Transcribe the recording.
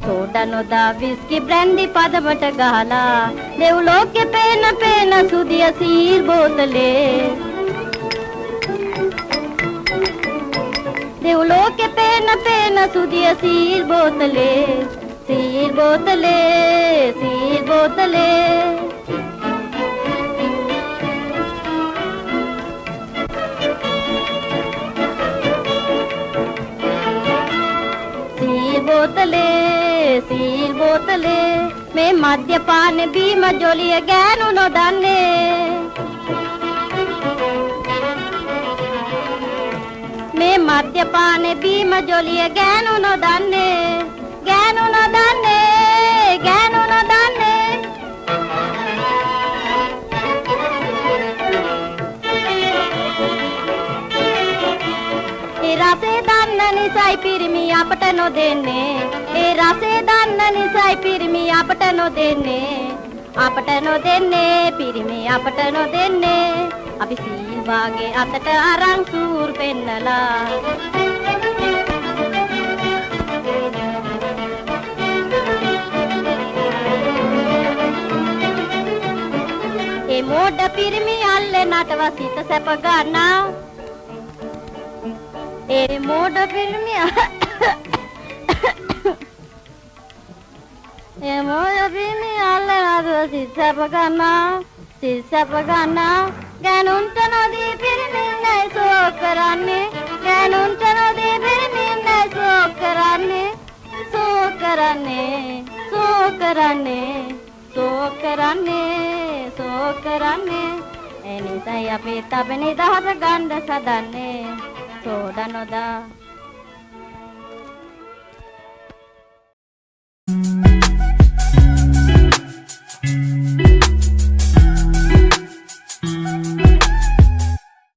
soda නොදා whisky brandy පදමට ගහලා දෙව්ලෝකේ පේන සුදිය සීල් බෝතලේ දෙව්ලෝකේ පේන සුදිය සීල් බෝතලේ සීල් බෝතලේ සීල් බෝතලේ මේ මද්යපාන බීම ජොලිය ගෑනු නොදන්නේ මේ මද්යපාන බීම ජොලිය ගෑනු නොදන්නේ රසේ දන්න නිසයි පිරිමි අපට නොදෙන්නේ ඒ රසේ දන්න නිසයි පිරිමි අපට නොදෙන්නේ පිරිමි අපට නොදෙන්නේ අපි සීල් වාගේ අතට අරන් සූර් පෙන්නලා ඒ මෝඩ පිරිමි අල්ලේ නටව සිත සැප ගන්නා ඒ මෝඩ පිරිමි අල්ලේ නටව සිත සැප ගන්නා ගෑනුන්ට නොදී පිරිමි නෑ සෝක් කරන්නේ ගෑනුන්ට නොදී පිරිමි නෑ සෝක් කරන්නේ එනිසයි අපි තප නිදහස ගන්න සදන්නේ සෝඩා නොදා